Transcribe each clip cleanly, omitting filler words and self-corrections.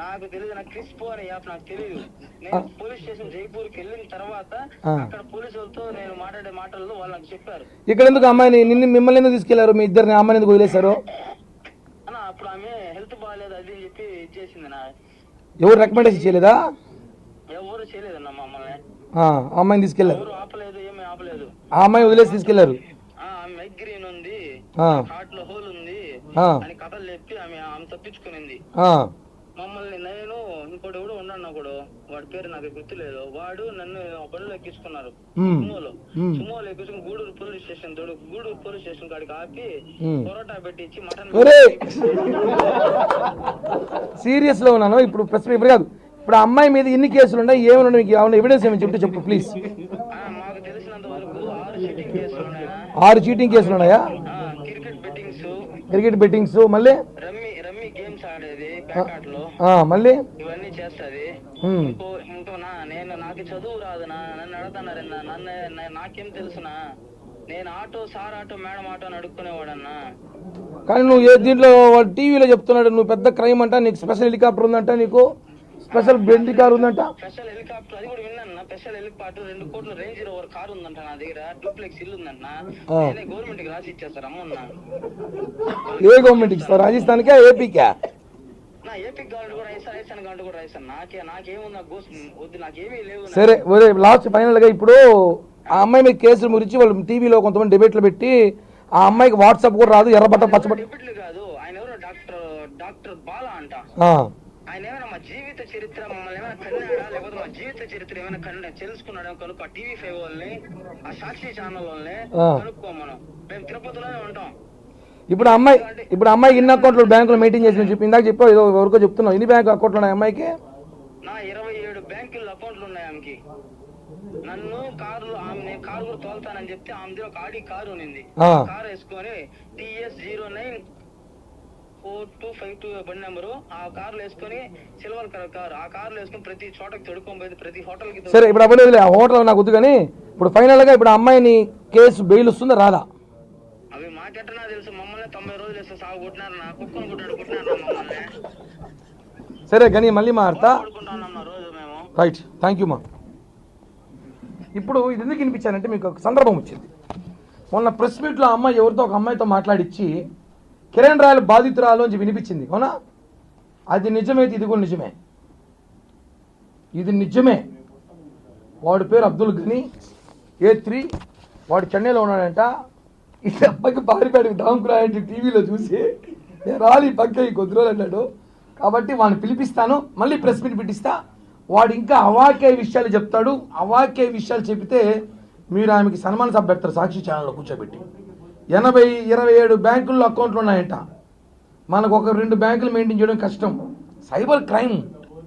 నాకు తెలియదు, నాకు క్రిస్పో అనే యాప్ నాకు తెలియదు. నేను పోలీస్ స్టేషన్ జైపూర్కి వెళ్ళిన తర్వాత అక్కడ పోలీసులతో నేను మాట్లాడే మాటల్లో వాళ్ళు నాకు చెప్పారు. ఇక్కడ ఎందుకు అమ్మాయిని మిమ్మల్ని ఎందుకు తీసుకెళ్లారు? మీ ఇద్దరిని అమ్మాయిని ఎందుకు వదిలేశారు? అన్న అప్పుడు ఆమె హెల్త్ బాగాలేదు అది చెప్పి ఇచ్చేసింది. నా ఎవరు రికమెండేషన్ చేయలేదా? ఎవరు చేయలేదన్న మమ్మల్ని. అమ్మాయిని తీసుకెళ్లారు, ఎవరు ఆపలేదు, ఏమీ ఆపలేదు. ఆ అమ్మాయి వదిలేసి తీసుకెళ్లారు. మైగ్రేన్ ఉంది, హార్ట్ లో హోల్ ఉంది అని కథలు చెప్పి ఆమె తప్పించుకునింది మమ్మల్ని. నేను ఇంకోటి కూడా ఉన్నాను కూడా, వాడి పేరు నాకు గుర్తులేదు. వాడు నన్ను బండిలో ఎక్కించుకున్నారు, సుమోలో ఎక్కించుకుని గూడూరు పోలీస్ స్టేషన్ కాడికి ఆపి పొరోటా పెట్టించి మటన్. సీరియస్ లో ఉన్నాను ఇప్పుడు. ఇప్పుడు కాదు, ఇప్పుడు అమ్మాయి మీద ఎన్ని కేసులు ఉన్నాయి, ఏమైనా మీకు ఏమైనా ఎవిడెన్స్ ఏమైనా చెప్తే చెప్పు ప్లీజ్. మాకు తెలిసినంత వరకు 6 చీటింగ్ కేసులు ఉన్నాయా? 6 చీటింగ్ కేసులు ఉన్నాయా? క్రికెట్ బెట్టింగ్స్, మళ్ళీ రమ్మీ గేమ్స్ ఆడేది ప్యాకాట్ లో, మళ్ళీ ఇవన్నీ చేస్తది. ఇంకో నాకు చదువు రాదునా, నన్ను అడుగుతున్నారన్నా, నాకేం తెలుసునా? నేను సార్ ఆటో మేడం ఆటో అని అడుక్కునేవాడన్నా. కానీ నువ్వు దీంట్లో టీవీలో చెప్తున్నాడు నువ్వు పెద్ద క్రైమ్ అంట, నీకు స్పెషల్ హెలికాప్టర్ ఉందంట, నీకు స్పెషల్ బెండి కార్ ఉందంట. స్పెషల్ హెలికాప్టర్ అది కూడా విన్నా. స్పెషల్ హెలికాప్టర్ 2 కోట్ల రేంజ్ రోవర్ కార్ ఉందంట నా దగ్గర, డూప్లెక్స్ ఇల్లు ఉందంట. గవర్నమెంట్ కి రాసి ఇచ్చేస్తారు అమ్మన్నా. ఏ గవర్నమెంట్ ఇస్తారు? రాజస్థాన్కా ఏపీకా? నా ఏపీకి గవర్నమెంట్ కూడా రాజస్థాన్ గవర్నమెంట్ కూడా రాయిస్తాను. నాకేముంది వద్దు, నాకేమీ లేవు. సరే లాస్ట్ ఫైనల్ గా ఇప్పుడు ఆ అమ్మాయి మీద కేసుల గురించి వాళ్ళు టీవీలో కొంతమంది డిబేట్లు పెట్టి ఆ అమ్మాయికి వాట్సాప్ కూడా రాదు, ఎర్రబట్ట పచ్చబట్ట. డిబేట్లు కాదు, ఆయన ఎవరో డాక్టర్ బాలా అంట. ఆయన ఏమైనా మా జీవిత చరిత్ర మమ్మల్ని ఏమైనా కన్నాడా, లేకపోతే మా జీవిత చరిత్ర ఏమైనా తెలుసుకున్నాడో కనుక్కో. ఆ TV5 వాళ్ళని, ఆ సాక్షి ఛానల్ వాళ్ళని కనుక్కో. మేము తిరుపతిలోనే ఉంటాం. ఇప్పుడు అమ్మాయి ఎన్ని అకౌంట్లు బ్యాంకులో మెయింటైన్ చేసి చెప్పి ఇందాక చెప్పావు, ఏదో ఎవరికో చెప్తున్నావు. ఎన్ని బ్యాంకు అకౌంట్లు ఉన్నాయి అమ్మాయికి? నా 27 బ్యాంకుల అకౌంట్లు ఉన్నాయి ఆమెకి. నన్ను నేను కారు కూడా తోలుతానని చెప్తే ఆమె ఒక ఆడి కారు ఉంది. కారు వేసుకొని TS094252 బండి నెంబరు, ఆ కార్లు వేసుకొని సిల్వర్ కలర్ కారు, ఆ కార్లు వేసుకొని ప్రతి చోటకి తొడుకొని పోయింది, ప్రతి హోటల్ కి. సరే ఇప్పుడు అవ్వలేదు, ఆ హోటల్ నాకు వద్దు. కానీ ఇప్పుడు ఫైనల్ గా ఇప్పుడు అమ్మాయిని కేసు బెయిల్ వస్తుందా రాదా? అవి మాకెట్టనా తెలుసు. మమ్మల్ని 90 రోజులు వేస్తే సాగు కొట్టినారు, నా కుక్కను కొట్టినారు మమ్మల్ని. సరే కానీ మళ్ళీ మారుతా. రోజు మేము రైట్, థ్యాంక్ యూ మా. ఇప్పుడు ఇది ఎందుకు వినిపించానంటే మీకు ఒక సందర్భం వచ్చింది. మొన్న ప్రెస్ మీట్లో అమ్మాయి ఎవరితో ఒక అమ్మాయితో మాట్లాడిచ్చి కిరణ్ రాయల్ బాధితురాలు అని వినిపించింది, అవునా? అది నిజమైతే ఇది కూడా నిజమే. ఇది నిజమే. వాడి పేరు అబ్దుల్ గనీ, A3, వాడు చెన్నైలో ఉన్నాడంట. ఈ అబ్బాయికి పారిపాడికి దాంకురాయంటే టీవీలో చూసి నేను రాలి పక్క ఈ కొద్ది రోజులు అన్నాడు. కాబట్టి వాడిని పిలిపిస్తాను, మళ్ళీ ప్రెస్ మీట్ పెట్టిస్తా. వాడు ఇంకా అవాక్య విషయాలు చెప్తాడు. అవాక్య విషయాలు చెబితే మీరు ఆమెకి సన్మాన సభ పెడతారు సాక్షి ఛానల్లో కూర్చోబెట్టి. 27 బ్యాంకుల్లో అకౌంట్లు ఉన్నాయంట. మనకు 1-2 బ్యాంకులు మెయింటైన్ చేయడం కష్టం. సైబర్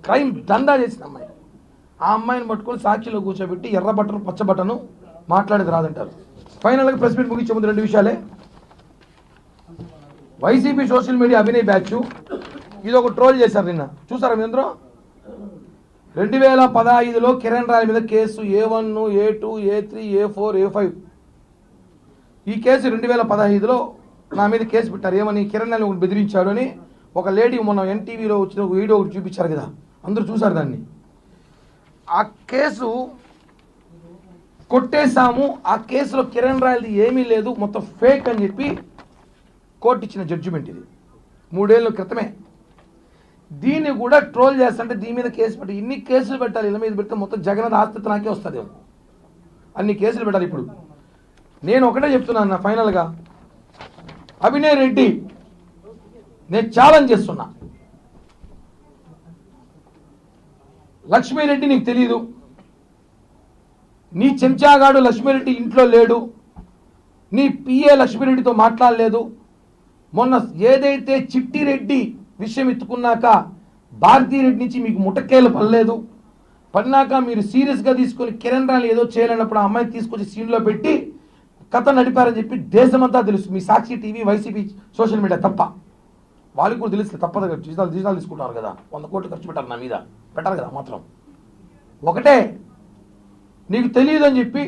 క్రైమ్ దందా చేసిన అమ్మాయి. ఆ అమ్మాయిని పట్టుకొని సాక్షిలో కూర్చోబెట్టి ఎర్రబట్టను పచ్చబట్టను మాట్లాడేది రాదంటారు. ఫైనల్గా ప్రెస్ మీట్ ముగించే ముందు 2 విషయాలే. YCP social media Abhinay batch ఇది ఒక ట్రోల్ చేశారు నిన్న, చూసారా మీ అందరూ? 2015లో కిరణ్ రాయ్ మీద case A1, A2, A3, A4, A5. ఈ కేసు 2015లో నా మీద కేసు పెట్టారు. ఏమని? కిరణ్ రాయ్ ఒకటి బెదిరించాడు అని. ఒక లేడీ మొన్న NTVలో వచ్చిన ఒక వీడియో ఒకటి చూపించారు కదా, అందరూ చూసారు దాన్ని. ఆ కేసు కొట్టేశాము, ఆ కేసులో కిరణ్ రాయల్ది ఏమీ లేదు, మొత్తం ఫేక్ అని చెప్పి కోర్టు ఇచ్చిన జడ్జిమెంట్ ఇది 3 ఏళ్ళ క్రితమే. దీన్ని కూడా ట్రోల్ చేస్తుంటే దీని మీద కేసు పెట్టి ఇన్ని కేసులు పెట్టాలి, ఇలా మీద పెడితే మొత్తం జగన్ ఆస్తి నాకే వస్తుంది, అన్ని కేసులు పెట్టాలి. ఇప్పుడు నేను ఒకటే చెప్తున్నాను ఫైనల్గా, అభినయ్ రెడ్డి నేను ఛాలెంజ్ చేస్తున్నా. లక్ష్మీరెడ్డి నీకు తెలీదు, నీ చెంచాగాడు లక్ష్మీరెడ్డి ఇంట్లో లేడు, నీ PA లక్ష్మీరెడ్డితో మాట్లాడలేదు. మొన్న ఏదైతే చిట్టిరెడ్డి విషయం ఎత్తుకున్నాక భారతీరెడ్డి నుంచి మీకు ముటకేలు పడినాక మీరు సీరియస్గా తీసుకొని కిరణ్ రాయల్ ఏదో చేయాలన్నప్పుడు ఆ అమ్మాయిని తీసుకొచ్చి సీన్లో పెట్టి కథ నడిపారని చెప్పి దేశమంతా తెలుసు. మీ సాక్షి టీవీ, వైసీపీ సోషల్ మీడియా తప్ప వాళ్ళకి కూడా తెలుస్తుంది. తప్పదు కదా, జీతాలు తీసుకుంటారు కదా, 100 కోట్లు ఖర్చు పెట్టారు నా మీద, పెట్టారు కదా. మాత్రం ఒకటే, నీకు తెలియదు అని చెప్పి